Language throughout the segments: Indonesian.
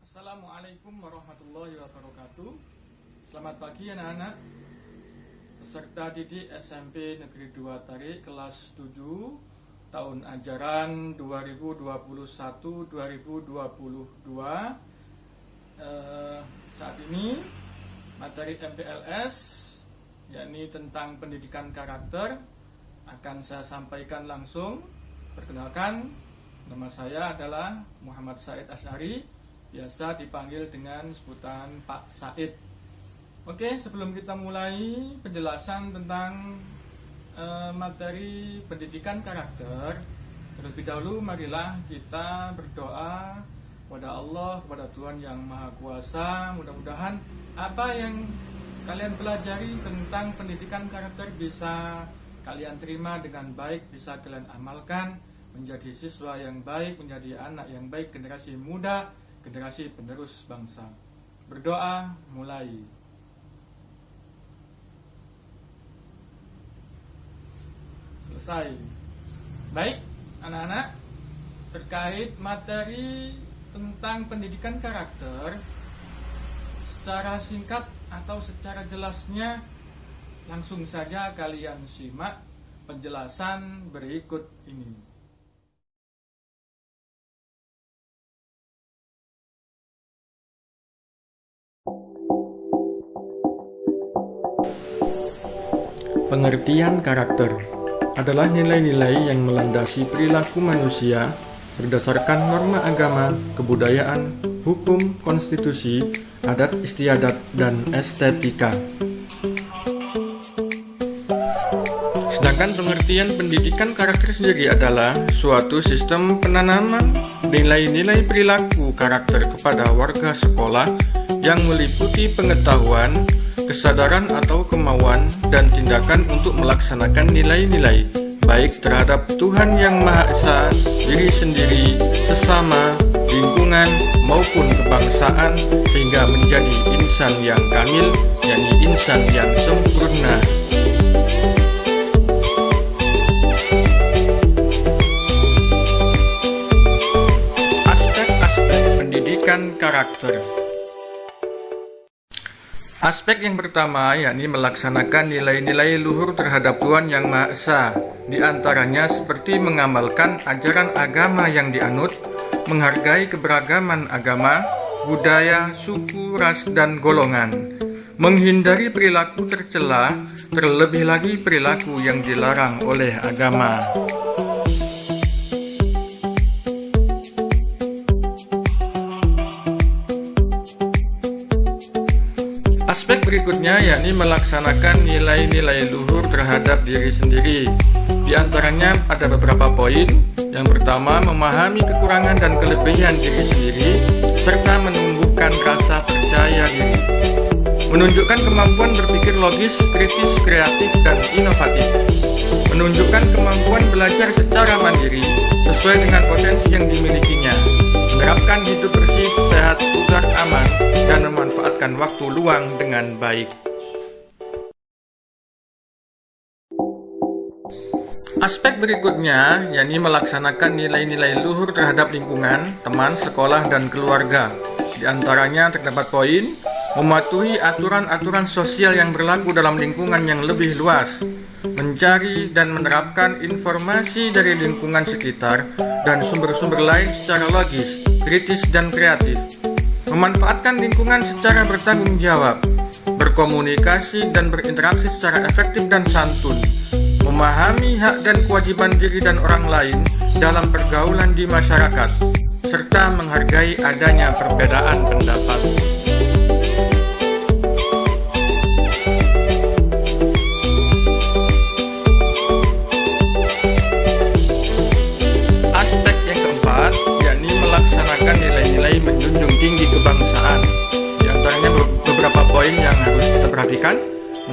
Assalamualaikum warahmatullahi wabarakatuh. Selamat pagi anak-anak peserta didik SMP Negeri 2 Tarik kelas 7 tahun ajaran 2021-2022. Saat ini materi MPLS yakni tentang pendidikan karakter akan saya sampaikan langsung. Perkenalkan, nama saya adalah Muhammad Said Asyari, biasa dipanggil dengan sebutan Pak Said. Oke, sebelum kita mulai penjelasan tentang materi pendidikan karakter, terlebih dahulu marilah kita berdoa kepada Allah, kepada Tuhan Yang Maha Kuasa. Mudah-mudahan apa yang kalian pelajari tentang pendidikan karakter bisa kalian terima dengan baik, bisa kalian amalkan menjadi siswa yang baik, menjadi anak yang baik, generasi muda, generasi penerus bangsa. Berdoa mulai. Selesai. Baik, anak-anak, terkait materi tentang pendidikan karakter, secara singkat atau secara jelasnya, langsung saja kalian simak penjelasan berikut ini. Pengertian karakter adalah nilai-nilai yang melandasi perilaku manusia berdasarkan norma agama, kebudayaan, hukum, konstitusi, adat istiadat, dan estetika. Sedangkan pengertian pendidikan karakter sendiri adalah suatu sistem penanaman nilai-nilai perilaku karakter kepada warga sekolah yang meliputi pengetahuan, kesadaran atau kemauan dan tindakan untuk melaksanakan nilai-nilai baik terhadap Tuhan Yang Maha Esa, diri sendiri, sesama, lingkungan maupun kebangsaan sehingga menjadi insan yang kamil, yakni insan yang sempurna. Aspek-aspek pendidikan karakter. Aspek yang pertama yakni melaksanakan nilai-nilai luhur terhadap Tuhan Yang Maha Esa, di antaranya seperti mengamalkan ajaran agama yang dianut, menghargai keberagaman agama, budaya, suku, ras, dan golongan, menghindari perilaku tercela, terlebih lagi perilaku yang dilarang oleh agama. Aspek berikutnya yakni melaksanakan nilai-nilai luhur terhadap diri sendiri. Di antaranya ada beberapa poin. Yang pertama, memahami kekurangan dan kelebihan diri sendiri serta menumbuhkan rasa percaya diri. Menunjukkan kemampuan berpikir logis, kritis, kreatif, dan inovatif. Menunjukkan kemampuan belajar secara mandiri sesuai dengan potensi yang dimilikinya. Menerapkan hidup bersih, sehat, bugar, aman, dan memanfaatkan waktu luang dengan baik. Aspek berikutnya yakni melaksanakan nilai-nilai luhur terhadap lingkungan, teman, sekolah, dan keluarga. Di antaranya terdapat poin mematuhi aturan-aturan sosial yang berlaku dalam lingkungan yang lebih luas, mencari dan menerapkan informasi dari lingkungan sekitar dan sumber-sumber lain secara logis, kritis, dan kreatif, memanfaatkan lingkungan secara bertanggung jawab, berkomunikasi dan berinteraksi secara efektif dan santun, memahami hak dan kewajiban diri dan orang lain dalam pergaulan di masyarakat, serta menghargai adanya perbedaan pendapat.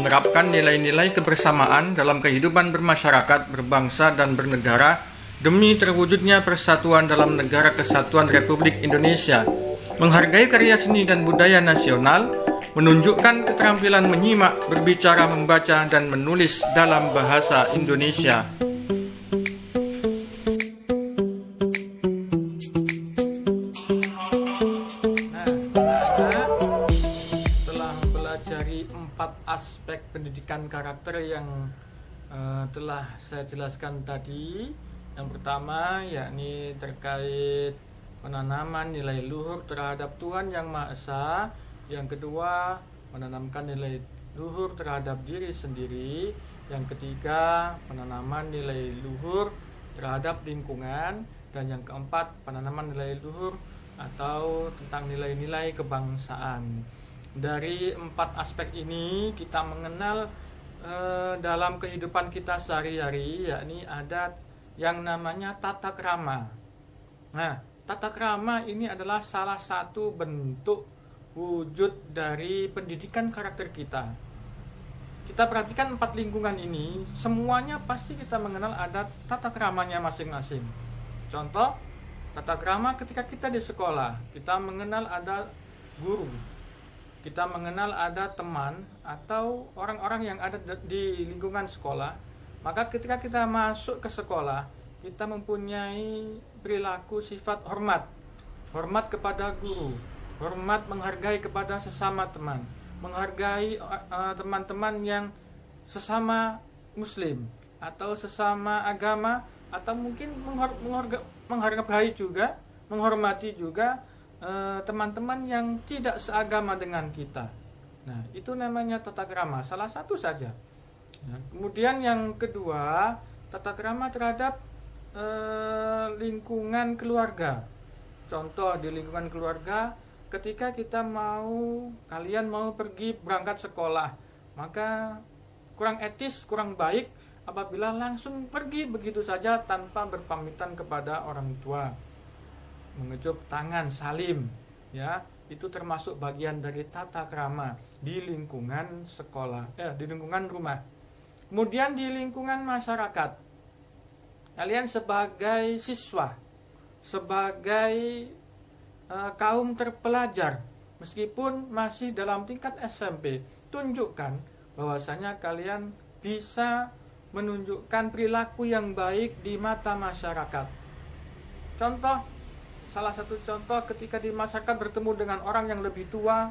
menerapkan nilai-nilai kebersamaan dalam kehidupan bermasyarakat, berbangsa, dan bernegara demi terwujudnya persatuan dalam Negara Kesatuan Republik Indonesia, menghargai karya seni dan budaya nasional, menunjukkan keterampilan menyimak, berbicara, membaca, dan menulis dalam bahasa Indonesia. Telah mempelajari 4 aspek pendidikan karakter yang telah saya jelaskan tadi. Yang pertama yakni terkait penanaman nilai luhur terhadap Tuhan Yang Maha Esa. Yang kedua, menanamkan nilai luhur terhadap diri sendiri. Yang ketiga, penanaman nilai luhur terhadap lingkungan. Dan yang keempat, penanaman nilai luhur atau tentang nilai-nilai kebangsaan. Dari 4 aspek ini kita mengenal dalam kehidupan kita sehari-hari, yakni ada yang namanya tata krama. Nah, tata krama ini adalah salah satu bentuk wujud dari pendidikan karakter kita. Kita perhatikan 4 lingkungan ini, semuanya pasti kita mengenal ada tata kramanya masing-masing. Contoh, tata krama ketika kita di sekolah, kita mengenal ada guru, kita mengenal ada teman atau orang-orang yang ada di lingkungan sekolah. Maka ketika kita masuk ke sekolah, kita mempunyai perilaku sifat hormat. Hormat kepada guru, hormat menghargai kepada sesama teman, menghargai teman-teman yang sesama muslim atau sesama agama, atau mungkin menghargai juga, menghormati juga teman-teman yang tidak seagama dengan kita. Nah, itu namanya tata krama, salah satu saja. Nah, kemudian yang kedua, tata krama terhadap lingkungan keluarga. Contoh di lingkungan keluarga, ketika kalian mau pergi berangkat sekolah, maka kurang etis, kurang baik apabila langsung pergi begitu saja tanpa berpamitan kepada orang tua, mengecup tangan, salim, ya, itu termasuk bagian dari tata krama di lingkungan sekolah, di lingkungan rumah. Kemudian di lingkungan masyarakat, kalian sebagai siswa, sebagai kaum terpelajar, meskipun masih dalam tingkat SMP, tunjukkan bahwasanya kalian bisa menunjukkan perilaku yang baik di mata masyarakat. Contoh, salah satu contoh ketika di masyarakat bertemu dengan orang yang lebih tua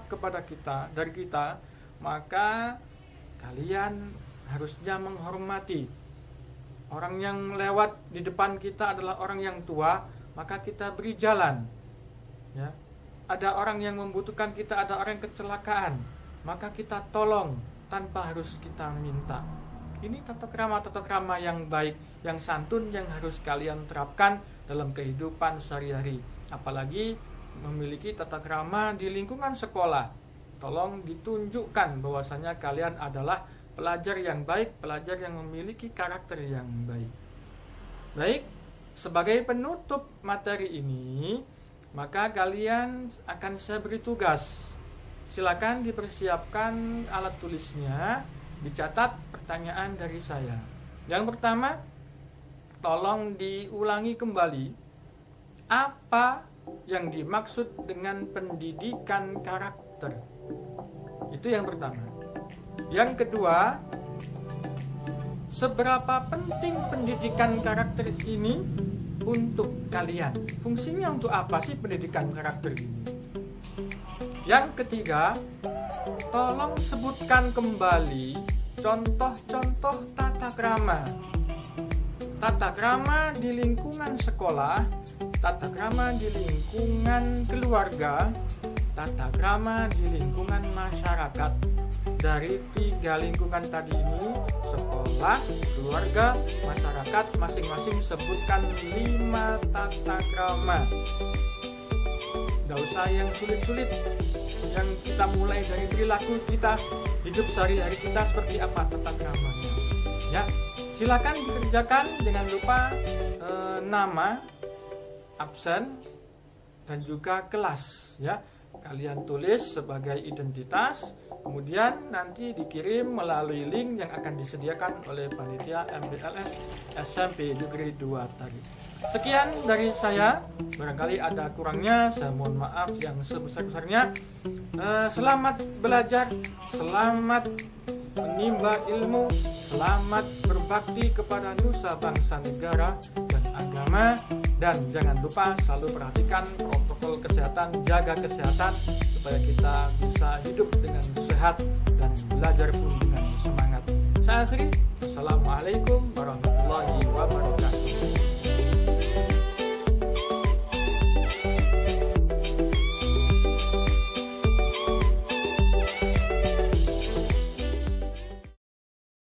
dari kita, maka kalian harusnya menghormati. Orang yang lewat di depan kita adalah orang yang tua, maka kita beri jalan. Ya. Ada orang yang membutuhkan kita, ada orang yang kecelakaan, maka kita tolong tanpa harus kita minta. Ini tata krama yang baik, yang santun, yang harus kalian terapkan dalam kehidupan sehari-hari. Apalagi memiliki tata krama di lingkungan sekolah. Tolong ditunjukkan bahwasanya kalian adalah pelajar yang baik, pelajar yang memiliki karakter yang baik. Baik, sebagai penutup materi ini, maka kalian akan saya beri tugas. Silakan dipersiapkan alat tulisnya, dicatat pertanyaan dari saya. Yang pertama, tolong diulangi kembali apa yang dimaksud dengan pendidikan karakter. Itu yang pertama. Yang kedua, seberapa penting pendidikan karakter ini untuk kalian? Fungsinya untuk apa sih pendidikan karakter ini? Yang ketiga, tolong sebutkan kembali contoh-contoh tata krama. Tata krama di lingkungan sekolah, tata krama di lingkungan keluarga, tata krama di lingkungan masyarakat. Dari 3 lingkungan tadi ini, sekolah, keluarga, masyarakat, masing-masing sebutkan 5 tata krama. Gak usah yang sulit-sulit, yang kita mulai dari perilaku kita, hidup sehari-hari kita seperti apa tata kramanya. Ya, silakan dikerjakan, jangan lupa nama, absen, dan juga kelas. Ya, kalian tulis sebagai identitas, kemudian nanti dikirim melalui link yang akan disediakan oleh panitia MPLS SMP Negeri 2 tadi. Sekian dari saya, barangkali ada kurangnya saya mohon maaf yang sebesar-besarnya. Selamat belajar, selamat menimba ilmu, selamat berbakti kepada nusa bangsa negara dan agama, dan jangan lupa selalu perhatikan protokol kesehatan, jaga kesehatan supaya kita bisa hidup dengan sehat dan belajar pun dengan semangat. Saya Sri, Assalamualaikum warahmatullahi wabarakatuh.